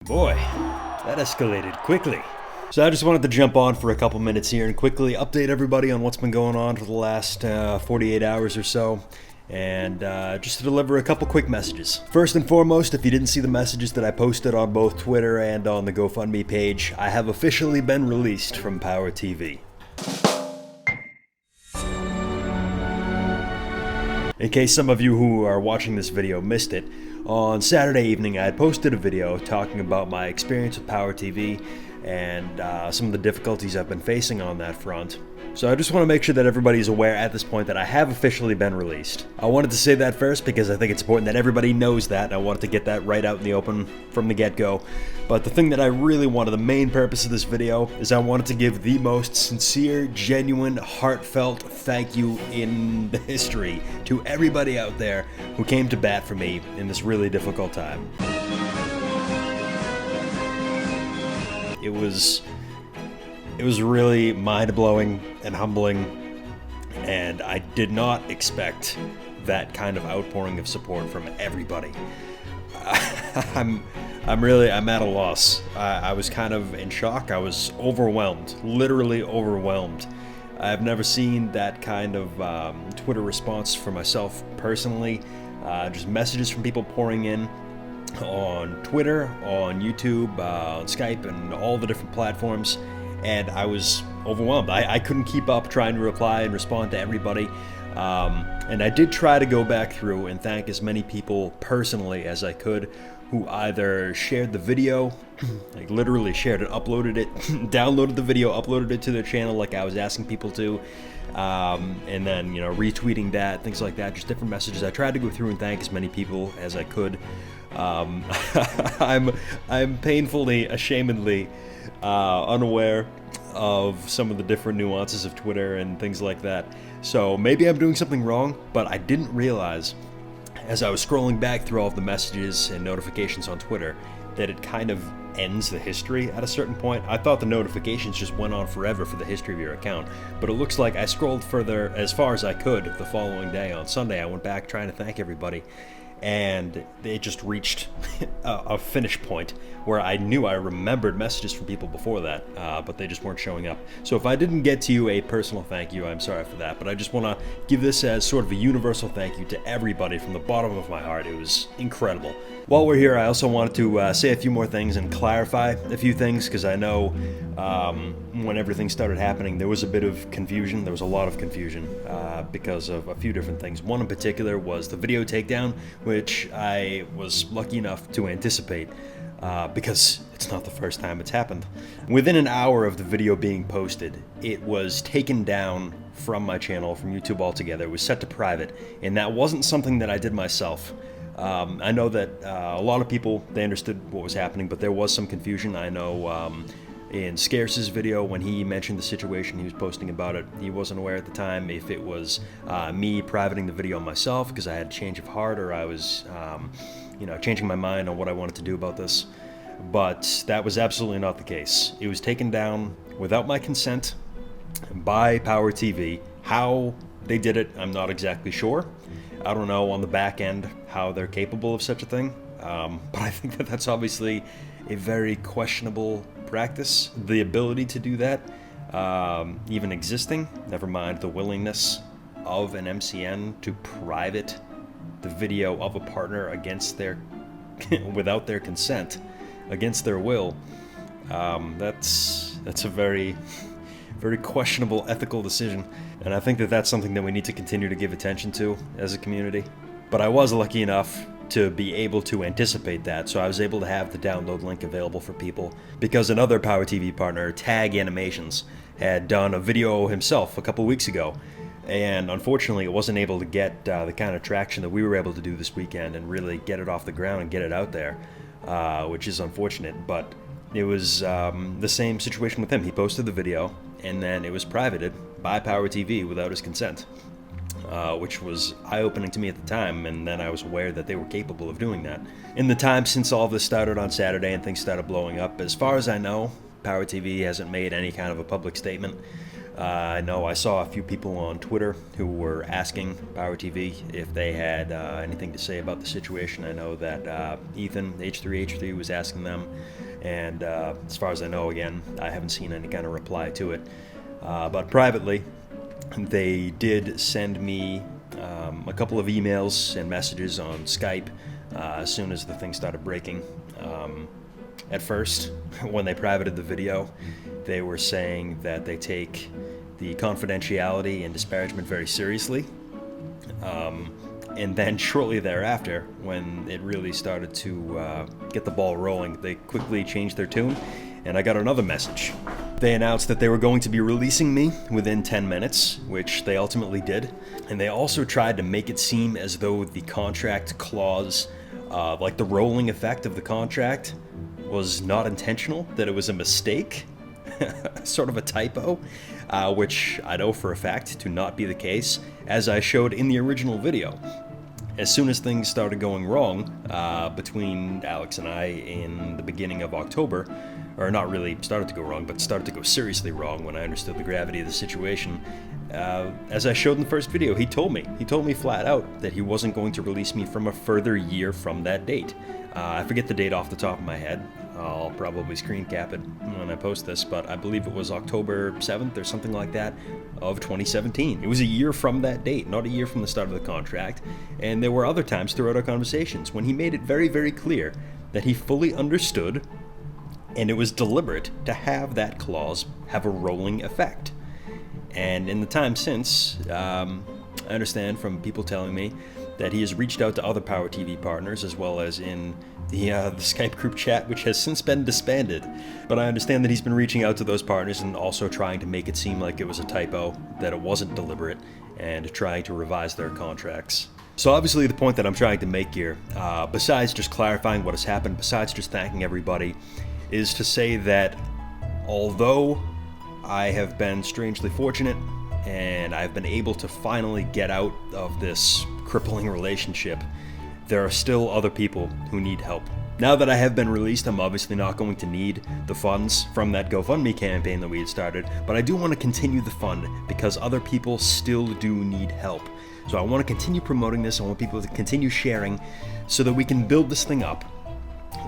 Boy, that escalated quickly. So I just wanted to jump on for a couple minutes here and quickly update everybody on what's been going on for the last 48 hours or so, and just to deliver a couple quick messages. First and foremost, if you didn't see the messages that I posted on both Twitter and on the GoFundMe page, I have officially been released from Power TV. In case some of you who are watching this video missed it, on Saturday evening I had posted a video talking about my experience with Power TV and some of the difficulties I've been facing on that front. So I just want to make sure that everybody is aware at this point that I have officially been released. I wanted to say that first because I think it's important that everybody knows that, and I wanted to get that right out in the open from the get-go. But the thing that I really wanted, the main purpose of this video, is I wanted to give the most sincere, genuine, heartfelt thank you in the history to everybody out there who came to bat for me in this really difficult time. It was really mind-blowing and humbling, and I did not expect that kind of outpouring of support from everybody. I'm at a loss. I was kind of in shock. I was overwhelmed, literally overwhelmed. I've never seen that kind of Twitter response for myself personally. Just messages from people pouring in on Twitter, on YouTube, on Skype, and all the different platforms, and I was overwhelmed. I couldn't keep up trying to reply and respond to everybody, and I did try to go back through and thank as many people personally as I could who either shared the video, like literally shared it, uploaded it, downloaded the video, uploaded it to their channel like I was asking people to, and then, you know, retweeting that, things like that, just different messages. I tried to go through and thank as many people as I could. I'm painfully, ashamedly unaware of some of the different nuances of Twitter and things like that. So maybe I'm doing something wrong, but I didn't realize as I was scrolling back through all of the messages and notifications on Twitter that it kind of ends the history at a certain point. I thought the notifications just went on forever for the history of your account, but it looks like I scrolled further as far as I could the following day. On Sunday I went back trying to thank everybody, and it just reached a finish point where I knew I remembered messages from people before that, but they just weren't showing up. So if I didn't get to you a personal thank you, I'm sorry for that, but I just want to give this as sort of a universal thank you to everybody from the bottom of my heart. It was incredible. While we're here, I also wanted to say a few more things and clarify a few things, because I know when everything started happening, there was a bit of confusion. There was a lot of confusion because of a few different things. One in particular was the video takedown, which I was lucky enough to anticipate because it's not the first time it's happened. Within an hour of the video being posted, it was taken down from my channel, from YouTube altogether. It was set to private, and that wasn't something that I did myself. I know that a lot of people, they understood what was happening, but there was some confusion. I know in Scarce's video, when he mentioned the situation, he was posting about it, he wasn't aware at the time if it was me privating the video myself because I had a change of heart, or I was changing my mind on what I wanted to do about this. But that was absolutely not the case. It was taken down without my consent by Power TV. How they did it, I'm not exactly sure. I don't know on the back end how they're capable of such a thing, but I think that that's obviously a very questionable practice. The ability to do that, even existing, never mind the willingness of an MCN to private the video of a partner against their, without their consent, against their will. That's a very questionable ethical decision, and I think that that's something that we need to continue to give attention to as a community. But I was lucky enough to be able to anticipate that, so I was able to have the download link available for people, because another Power TV partner, Tag Animations, had done a video himself a couple weeks ago, and unfortunately it wasn't able to get the kind of traction that we were able to do this weekend and really get it off the ground and get it out there, which is unfortunate. But it was the same situation with him. He posted the video, and then it was privated by Power TV without his consent, which was eye-opening to me at the time, and then I was aware that they were capable of doing that. In the time since all of this started on Saturday and things started blowing up, as far as I know, Power TV hasn't made any kind of a public statement. I know I saw a few people on Twitter who were asking Power TV if they had anything to say about the situation. I know that Ethan, H3H3, was asking them, and as far as I know, again, I haven't seen any kind of reply to it. But privately, they did send me a couple of emails and messages on Skype as soon as the thing started breaking. At first, when they privated the video, they were saying that they take the confidentiality and disparagement very seriously. And then shortly thereafter, when it really started to get the ball rolling, they quickly changed their tune, and I got another message. They announced that they were going to be releasing me within 10 minutes, which they ultimately did. And they also tried to make it seem as though the contract clause, like the rolling effect of the contract, was not intentional, that it was a mistake, sort of a typo, which I know for a fact to not be the case, as I showed in the original video. As soon as things started going wrong between Alex and I in the beginning of October, or not really started to go wrong, but started to go seriously wrong when I understood the gravity of the situation, as I showed in the first video, he told me flat out that he wasn't going to release me from a further year from that date. I forget the date off the top of my head. I'll probably screen cap it when I post this, but I believe it was October 7th or something like that of 2017. It was a year from that date, not a year from the start of the contract. And there were other times throughout our conversations when he made it very, very clear that he fully understood, and it was deliberate to have that clause have a rolling effect. And in the time since, I understand from people telling me that he has reached out to other Power TV partners, as well as in the Skype group chat, which has since been disbanded. But I understand that he's been reaching out to those partners and also trying to make it seem like it was a typo, that it wasn't deliberate, and trying to revise their contracts. So obviously the point that I'm trying to make here, besides just clarifying what has happened, besides just thanking everybody, is to say that although I have been strangely fortunate and I've been able to finally get out of this crippling relationship, there are still other people who need help. Now that I have been released, I'm obviously not going to need the funds from that GoFundMe campaign that we had started, but I do want to continue the fund because other people still do need help. So I want to continue promoting this. I want people to continue sharing so that we can build this thing up,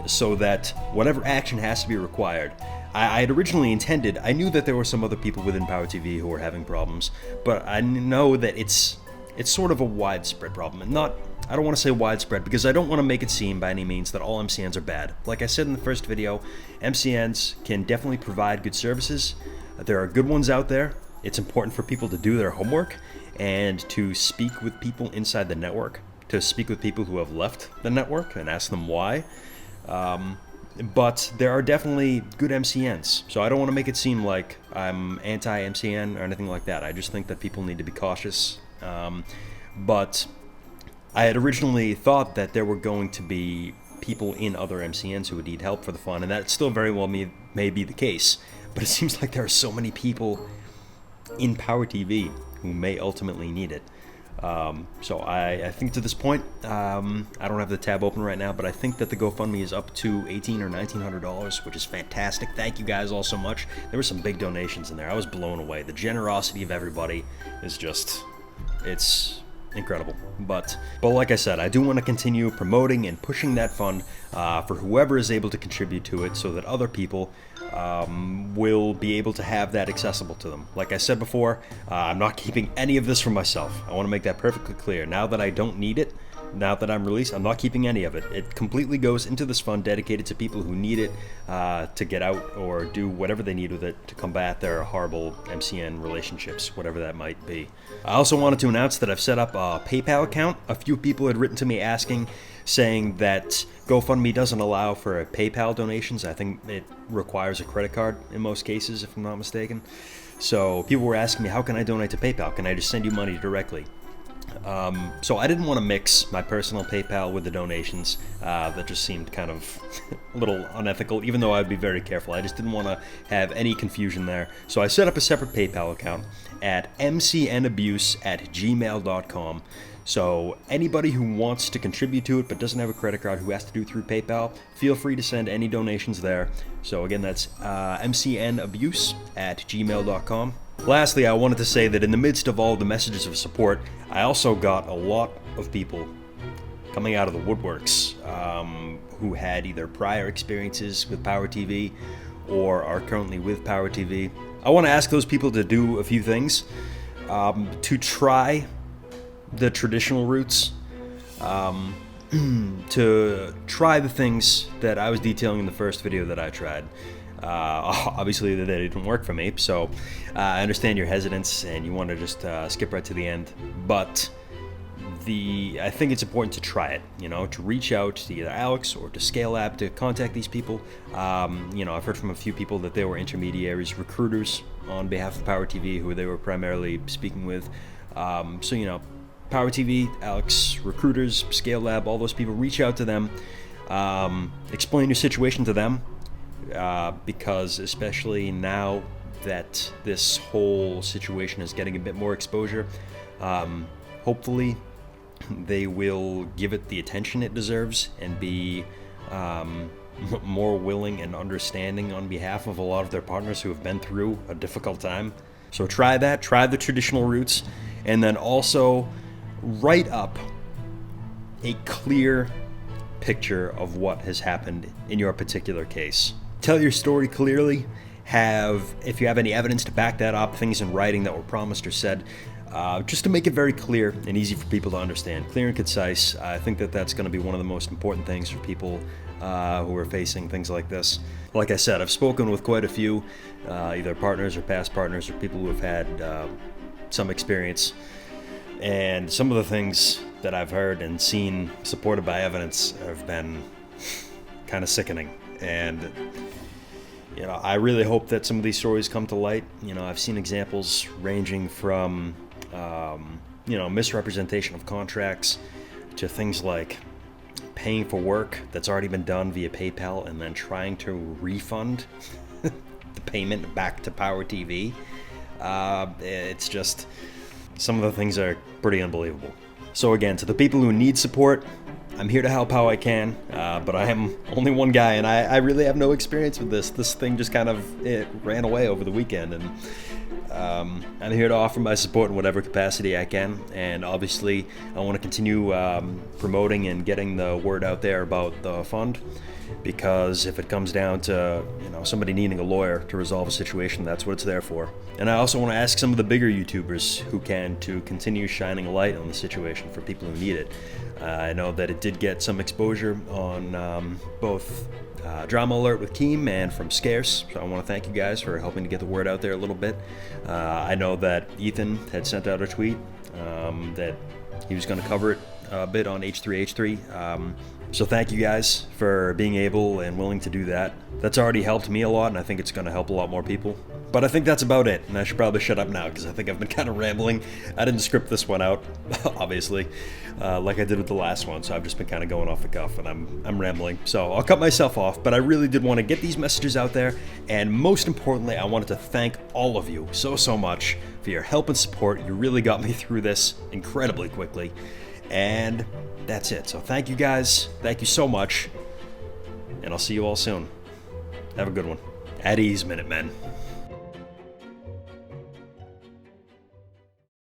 so that whatever action has to be required. I had originally intended, I knew that there were some other people within Power TV who were having problems, but I know that it's sort of a widespread problem. And I don't want to say widespread because I don't want to make it seem by any means that all MCNs are bad. Like I said in the first video, MCNs can definitely provide good services. There are good ones out there. It's important for people to do their homework and to speak with people inside the network, to speak with people who have left the network and ask them why. But there are definitely good MCNs, so I don't want to make it seem like I'm anti-MCN or anything like that. I just think that people need to be cautious. But I had originally thought that there were going to be people in other MCNs who would need help for the fund, and that still very well may be the case. But it seems like there are so many people in Power TV who may ultimately need it. So I think to this point, I don't have the tab open right now, but I think that the GoFundMe is up to $1,800 or $1,900, which is fantastic. Thank you guys all so much. There were some big donations in there. I was blown away. The generosity of everybody is just, it's incredible. But like I said, I do want to continue promoting and pushing that fund for whoever is able to contribute to it, so that other people will be able to have that accessible to them. Like I said before, I'm not keeping any of this for myself. I want to make that perfectly clear. Now that I don't need it, now that I'm released, I'm not keeping any of it. It completely goes into this fund dedicated to people who need it to get out or do whatever they need with it to combat their horrible MCN relationships, whatever that might be. I also wanted to announce that I've set up a PayPal account. A few people had written to me asking, saying that GoFundMe doesn't allow for PayPal donations. I think it requires a credit card in most cases, if I'm not mistaken. So people were asking me, how can I donate to PayPal? Can I just send you money directly? So I didn't want to mix my personal PayPal with the donations. That just seemed kind of a little unethical, even though I'd be very careful. I just didn't want to have any confusion there. So I set up a separate PayPal account at mcnabuse@gmail.com. So anybody who wants to contribute to it but doesn't have a credit card, who has to do through PayPal, feel free to send any donations there. So again, that's mcnabuse@gmail.com. Lastly, I wanted to say that in the midst of all the messages of support, I also got a lot of people coming out of the woodworks who had either prior experiences with Power TV or are currently with Power TV. I want to ask those people to do a few things, to try the traditional routes, to try the things that I was detailing in the first video that I tried. Obviously that didn't work for me, so I understand your hesitance and you want to just skip right to the end, but I think it's important to try it, to reach out to either Alex or to Scalelab to contact these people. I've heard from a few people that they were intermediaries, recruiters on behalf of Power TV who they were primarily speaking with. Power TV, Alex, recruiters, Scalelab, all those people, reach out to them, explain your situation to them, because especially now that this whole situation is getting a bit more exposure, hopefully they will give it the attention it deserves and be more willing and understanding on behalf of a lot of their partners who have been through a difficult time. So try that, try the traditional routes, and then also write up a clear picture of what has happened in your particular case. Tell your story clearly. If you have any evidence to back that up, things in writing that were promised or said, just to make it very clear and easy for people to understand. Clear and concise. I think that that's going to be one of the most important things for people who are facing things like this. Like I said, I've spoken with quite a few, either partners or past partners or people who have had some experience. And some of the things that I've heard and seen supported by evidence have been kind of sickening. And I really hope that some of these stories come to light. I've seen examples ranging from, misrepresentation of contracts to things like paying for work that's already been done via PayPal and then trying to refund the payment back to Power TV. It's just, some of the things are pretty unbelievable. So again, to the people who need support, I'm here to help how I can, but I am only one guy, and I really have no experience with this. This thing just it ran away over the weekend, and I'm here to offer my support in whatever capacity I can. And obviously, I want to continue promoting and getting the word out there about the fund, because if it comes down to somebody needing a lawyer to resolve a situation, that's what it's there for. And I also want to ask some of the bigger YouTubers who can to continue shining a light on the situation for people who need it. I know that it did get some exposure on both Drama Alert with Keem and from Scarce, so I want to thank you guys for helping to get the word out there a little bit. I know that Ethan had sent out a tweet that he was going to cover it a bit on H3H3. So thank you guys for being able and willing to do that. That's already helped me a lot, and I think it's going to help a lot more people. But I think that's about it, and I should probably shut up now because I think I've been kind of rambling. I didn't script this one out, obviously, like I did with the last one, so I've just been kind of going off the cuff, and I'm rambling. So I'll cut myself off, but I really did want to get these messages out there, and most importantly, I wanted to thank all of you so much for your help and support. You really got me through this incredibly quickly, and that's it. So thank you guys, thank you so much, and I'll see you all soon. Have a good one. At ease, Minutemen.